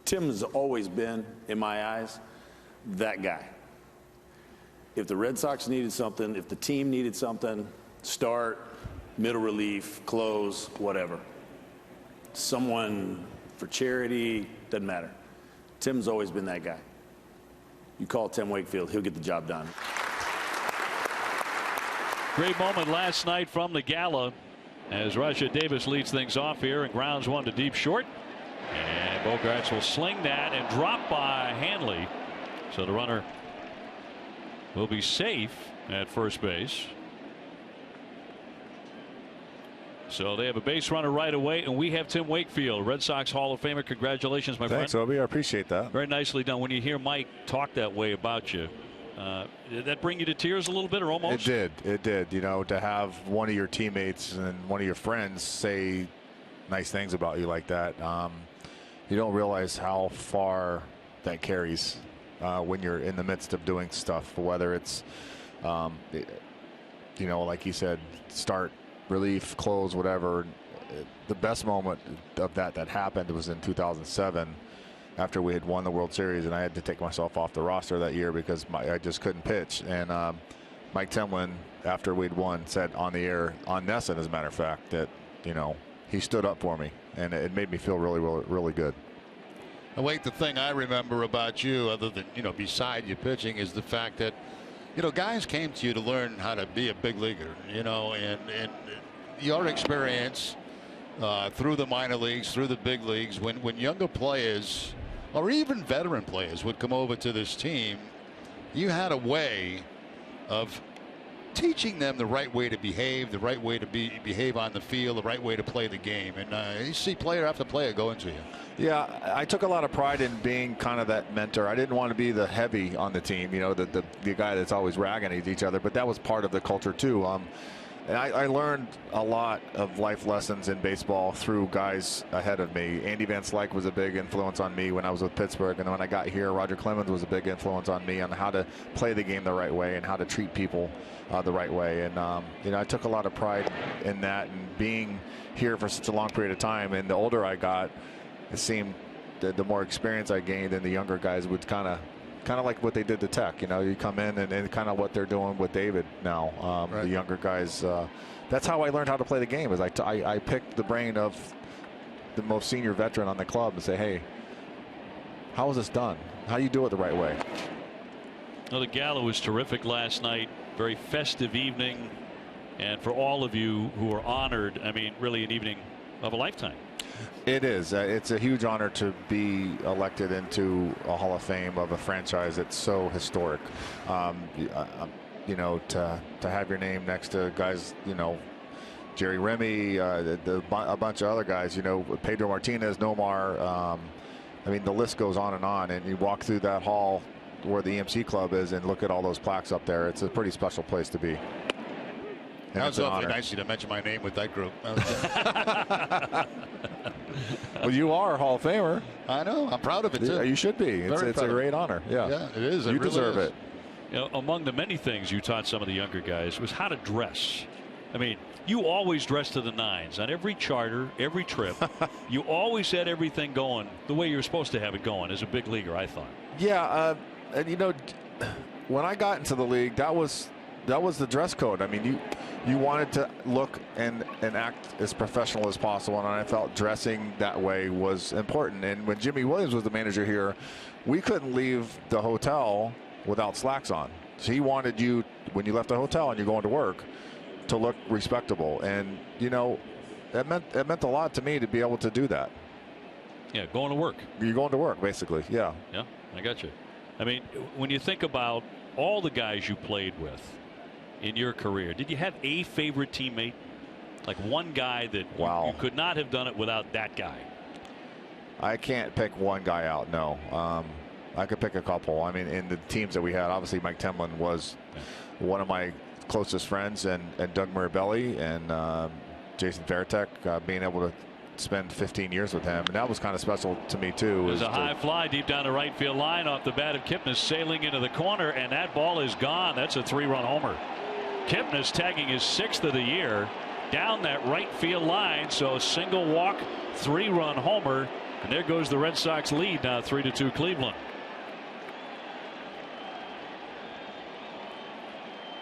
Tim has always been, in my eyes, that guy. If the Red Sox needed something, if the team needed something, start, middle relief, close, whatever. Someone for charity, doesn't matter. Tim's always been that guy. You call Tim Wakefield, he'll get the job done. Great moment last night from the gala as Russia Davis leads things off here and grounds one to deep short. And Bogaerts will sling that and drop by Hanley. So the runner will be safe at first base. So they have a base runner right away, and we have Tim Wakefield, Red Sox Hall of Famer. Congratulations, my friend. Thanks, Obi. I appreciate that. Very nicely done. When you hear Mike talk that way about you, did that bring you to tears a little bit, or almost? It did. It did. You know, to have one of your teammates and one of your friends say nice things about you like that, you don't realize how far that carries when you're in the midst of doing stuff, whether it's, you know, like you said, start, relief, close, whatever. The best moment of that happened was in 2007 after we had won the World Series, and I had to take myself off the roster that year because I just couldn't pitch. And Mike Temlin, after we'd won, said on the air, on NESN as a matter of fact, that, you know, he stood up for me, and it made me feel really, really, really good. And Wait, the thing I remember about you, other than, you know, beside you pitching, is the fact that, you know, guys came to you to learn how to be a big leaguer, you know, and your experience through the minor leagues, through the big leagues, when younger players or even veteran players would come over to this team, you had a way of teaching them the right way to behave, the right way to behave on the field, the right way to play the game. And you see player after player going to you. Yeah, I took a lot of pride in being kind of that mentor. I didn't want to be the heavy on the team, you know, the guy that's always ragging at each other, but that was part of the culture too. And I learned a lot of life lessons in baseball through guys ahead of me. Andy Van Slyke was a big influence on me when I was with Pittsburgh, and then when I got here, Roger Clemens was a big influence on me on how to play the game the right way and how to treat people the right way. And you know, I took a lot of pride in that, and being here for such a long period of time. And the older I got, it seemed that the more experience I gained, and the younger guys would kind of like what they did to Tech. You know, you come in and kind of what they're doing with David now. Right. The younger guys. That's how I learned how to play the game. Is I picked the brain of the most senior veteran on the club and say, hey, how is this done? How do you do it the right way? Well, the gala was terrific last night. Very festive evening, and for all of you who are honored, I mean, really an evening of a lifetime. It is. It's a huge honor to be elected into a Hall of Fame of a franchise that's so historic. You know, to have your name next to guys, you know, Jerry Remy, a bunch of other guys, you know, Pedro Martinez, Nomar. I mean, the list goes on, and you walk through that hall where the EMC Club is and look at all those plaques up there. It's a pretty special place to be. That was awfully nice of you to mention my name with that group. Well, you are a Hall of Famer. I know. I'm proud of it, too. You should be. It's a great honor. Yeah, it is. You deserve it. You know, among the many things you taught some of the younger guys was how to dress. I mean, you always dressed to the nines on every charter, every trip. You always had everything going the way you were supposed to have it going as a big leaguer, I thought. Yeah, and you know, when I got into the league, that was the dress code. I mean, you wanted to look and act as professional as possible, and I felt dressing that way was important. And when Jimmy Williams was the manager here, we couldn't leave the hotel without slacks on. So he wanted you, when you left the hotel and you're going to work, to look respectable. And you know, it meant a lot to me to be able to do that. Yeah, going to work. You're going to work, basically. Yeah. Yeah, I got you. I mean, when you think about all the guys you played with in your career, did you have a favorite teammate? Like one guy that you could not have done it without that guy? I can't pick one guy out, no. I could pick a couple. I mean, in the teams that we had, obviously Mike Temlin was one of my closest friends, and Doug Mirabelli and Jason Varitek, being able to spend 15 years with him, and that was kind of special to me too. There's a high fly deep down the right field line off the bat of Kipnis, sailing into the corner, and that ball is gone. That's a 3-run homer. Kipnis tagging his 6th of the year down that right field line. So a single walk, 3-run homer. And there goes the Red Sox lead now, 3-2 Cleveland.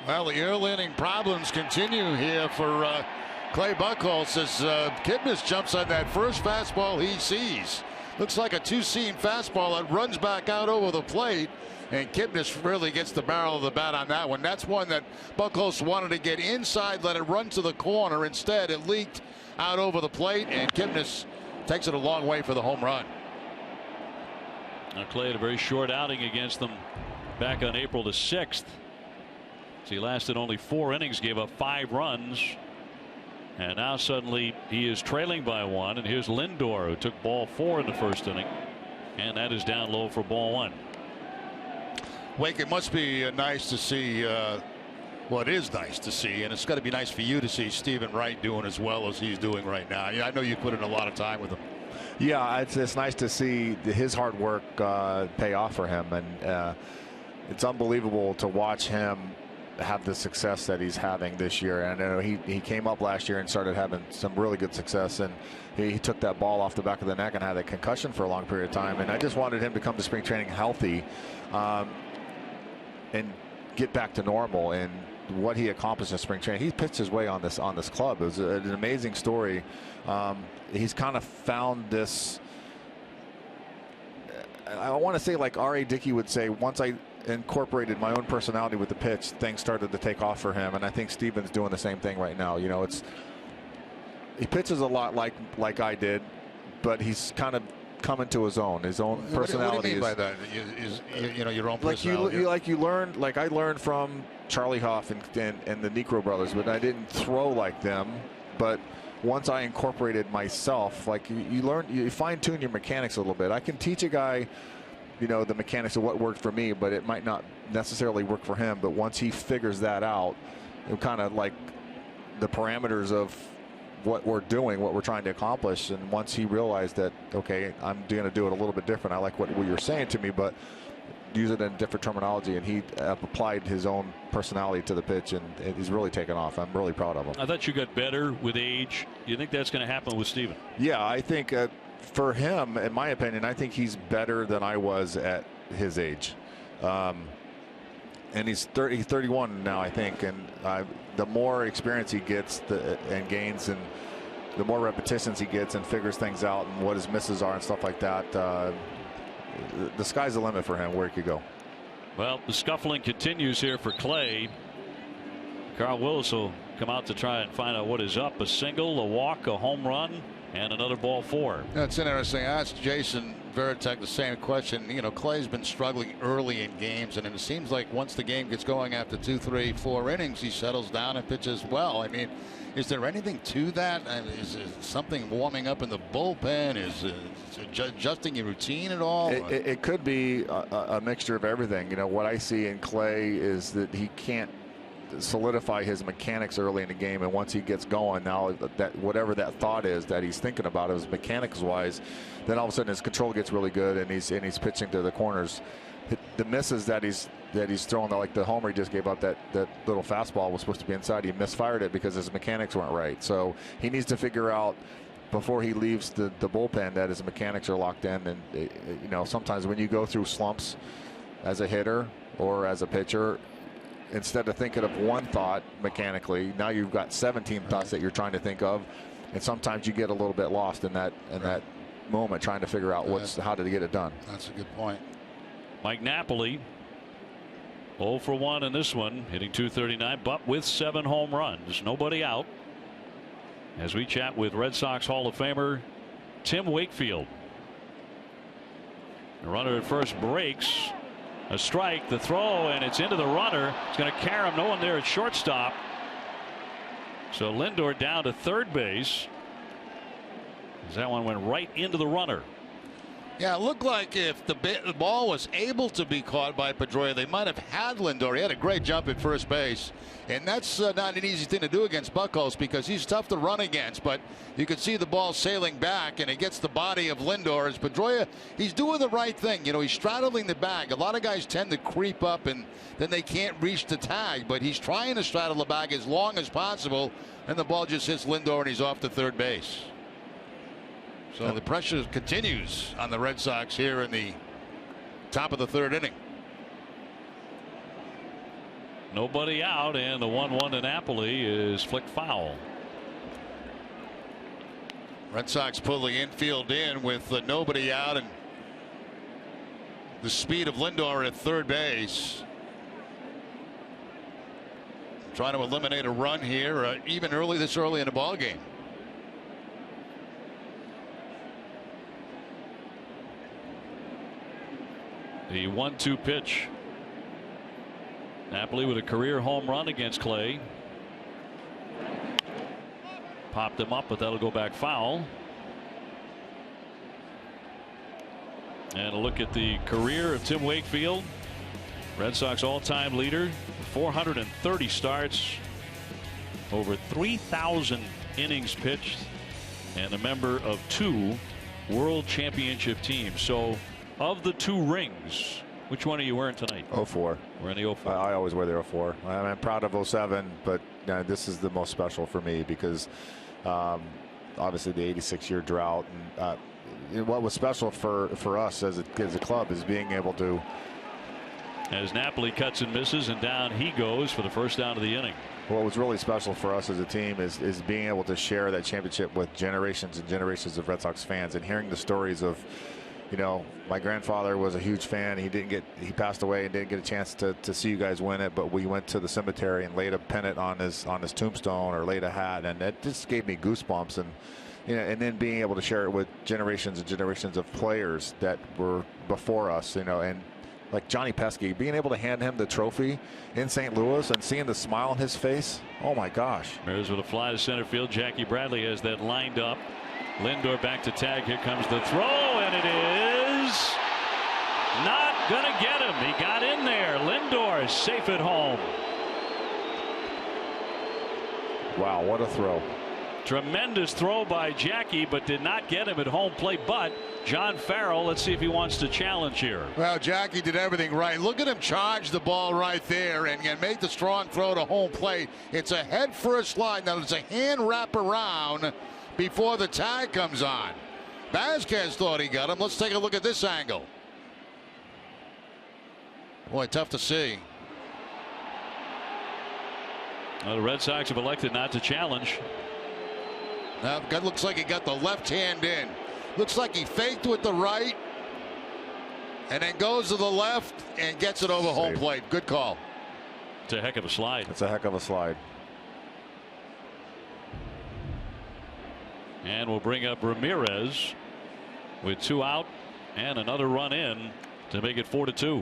Well, the early inning problems continue here for Clay Buchholz as Kipnis jumps on that first fastball he sees. Looks like a two-seam fastball that runs back out over the plate, and Kipnis really gets the barrel of the bat on that one. That's one that Buchholz wanted to get inside, let it run to the corner. Instead, it leaked out over the plate, and Kipnis takes it a long way for the home run. Now Clay had a very short outing against them back on April the 6th. He lasted only 4 innings, gave up 5 runs, and now suddenly he is trailing by 1. And here's Lindor, who took ball 4 in the first inning, and that is down low for ball 1. Wake, it must be nice to see. Well, it is nice to see, and it's got to be nice for you to see Stephen Wright doing as well as he's doing right now. I know you put in a lot of time with him. Yeah, it's nice to see his hard work pay off for him, and it's unbelievable to watch him have the success that he's having this year. And I know he came up last year and started having some really good success, and he took that ball off the back of the neck and had a concussion for a long period of time. And I just wanted him to come to spring training healthy and get back to normal. And what he accomplished in spring training, he pitched his way on this club. It was an amazing story. He's kind of found this, I want to say, like R.A. Dickey would say, once I incorporated my own personality with the pitch, things started to take off for him. And I think Steven's doing the same thing right now. You know, he pitches a lot like I did, but he's kind of coming to his own personality. What do you mean by that? You know, your own personality. Like I learned from Charlie Hough and the Necro brothers, but I didn't throw like them. But once I incorporated myself, like you fine tune your mechanics a little bit. I can teach a guy, you know, the mechanics of what worked for me, but it might not necessarily work for him. But once he figures that out, it kind of like the parameters of what we're doing, what we're trying to accomplish. And once he realized that, okay, I'm going to do it a little bit different. I like what you're saying to me, but use it in different terminology. And he applied his own personality to the pitch, and he's really taken off. I'm really proud of him. I thought you got better with age. Do you think that's going to happen with Steven? Yeah, I think for him, in my opinion, I think he's better than I was at his age. And he's 31 now, I think, and the more experience he gets and gains, and the more repetitions he gets and figures things out and what his misses are and stuff like that, the sky's the limit for him, where he could go. Well, the scuffling continues here for Clay. Carl Willis will come out to try and find out what is up. A single, a walk, a home run, and another ball 4. That's interesting. I asked Jason Veritek the same question. You know, Clay's been struggling early in games, and it seems like once the game gets going after 2, 3, 4 innings, he settles down and pitches well. I mean, is there anything to that? Is something warming up in the bullpen? Is adjusting your routine at all? It could be a mixture of everything. You know, what I see in Clay is that he can't solidify his mechanics early in the game, and once he gets going, now that whatever that thought is that he's thinking about his mechanics wise, then all of a sudden his control gets really good, and he's pitching to the corners. The misses that he's throwing, like the homer he just gave up, that little fastball was supposed to be inside, he misfired it because his mechanics weren't right. So he needs to figure out before he leaves the bullpen that his mechanics are locked in. And you know, sometimes when you go through slumps as a hitter or as a pitcher, instead of thinking of one thought mechanically, now you've got 17 thoughts that you're trying to think of, and sometimes you get a little bit lost in that moment trying to figure out how to get it done. That's a good point. Mike Napoli 0 for 1 in this one, hitting .239, but with 7 home runs, nobody out. As we chat with Red Sox Hall of Famer Tim Wakefield. The runner at first breaks. A strike, the throw, and it's into the runner. It's going to carry him. No one there at shortstop. So Lindor down to third base. As that one went right into the runner. Yeah, it looked like if the ball was able to be caught by Pedroia, they might have had Lindor. He had a great jump at first base, and that's not an easy thing to do against Buchholz because he's tough to run against. But you could see the ball sailing back, and it gets the body of Lindor. As Pedroia, he's doing the right thing. You know, he's straddling the bag. A lot of guys tend to creep up, and then they can't reach the tag. But he's trying to straddle the bag as long as possible, and the ball just hits Lindor, and he's off to third base. So the pressure continues on the Red Sox here in the top of the 3rd inning. Nobody out, and the 1-1 to Napoli is flicked foul. Red Sox pull the infield in with nobody out, and the speed of Lindor at third base. Trying to eliminate a run here, even this early in the ball game. The 1-2 pitch. Napoli with a career home run against Clay. Popped him up, but that'll go back foul. And a look at the career of Tim Wakefield, Red Sox all-time leader, 430 starts, over 3,000 innings pitched, and a member of 2 World Championship teams. So, of the 2 rings, which one are you wearing tonight? 04. We're in the 04. I always wear the 04. I'm proud of 07, but this is the most special for me because obviously the 86-year drought. And what was special for us as a club is being able to. As Napoli cuts and misses, and down he goes for the first down of the inning. What was really special for us as a team is being able to share that championship with generations and generations of Red Sox fans, and hearing the stories of, my grandfather was a huge fan. He passed away and didn't get a chance to see you guys win it, but we went to the cemetery and laid a pennant on his tombstone, or laid a hat, and it just gave me goosebumps. And and then being able to share it with generations and generations of players that were before us, and like Johnny Pesky, being able to hand him the trophy in St. Louis and seeing the smile on his face. Oh my gosh. Ramirez with a fly to center field. Jackie Bradley has that lined up. Lindor back to tag. Here comes the throw, and it is not going to get him. He got in there. Lindor is safe at home. Wow, what a throw. Tremendous throw by Jackie, but did not get him at home plate. But John Farrell, let's see if he wants to challenge here. Well, Jackie did everything right. Look at him charge the ball right there and make the strong throw to home plate. It's a head first slide. Now it's a hand wrap around before the tag comes on. Vasquez thought he got him. Let's take a look at this angle. Boy, tough to see. Well, the Red Sox have elected not to challenge. Now, it looks like he got the left hand in. Looks like he faked with the right and then goes to the left and gets it over home plate. Good call. It's a heck of a slide. It's a heck of a slide. And we'll bring up Ramirez with 2 out and another run in to make it 4-2.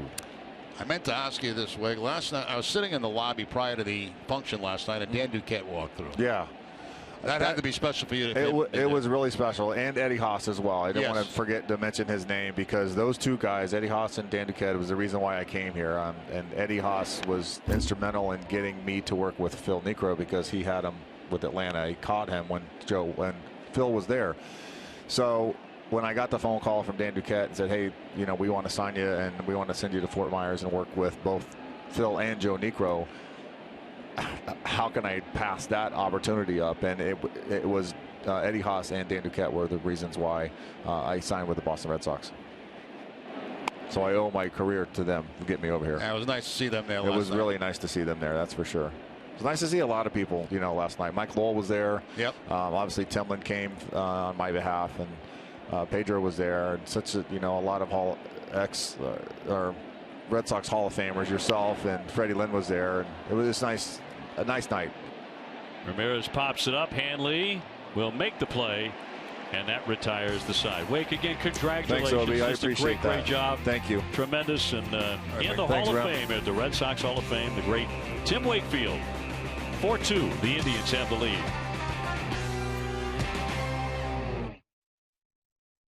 I meant to ask you this, Wig. Last night I was sitting in the lobby prior to the function last night, and Dan Duquette walked through. Yeah. That had to be special for you. It was really special, and Eddie Haas as well. I didn't want to forget to mention his name, because those 2 guys, Eddie Haas and Dan Duquette, was the reason why I came here. And Eddie Haas was instrumental in getting me to work with Phil Niekro, because he had him with Atlanta. He caught him when Phil was there. So when I got the phone call from Dan Duquette and said, hey, we want to sign you and we want to send you to Fort Myers and work with both Phil and Joe Niekro, how can I pass that opportunity up? And it was Eddie Haas and Dan Duquette were the reasons why I signed with the Boston Red Sox. So I owe my career to them to get me over here. Yeah, it was nice to see them there. It was really nice to see them there. That's for sure. It was nice to see a lot of people, last night. Mike Lowell was there. Yep. Obviously, Timlin came on my behalf, and Pedro was there, and such a lot of Red Sox Hall of Famers, yourself and Freddie Lynn was there, and it was a nice night. Ramirez pops it up. Hanley will make the play, and that retires the side. Wake, again, congratulations. Thanks, Obi. I Just appreciate a great job. Thank you. Tremendous, and in the Hall of Fame, at the Red Sox Hall of Fame, the great Tim Wakefield. 4-2, the Indians have the lead.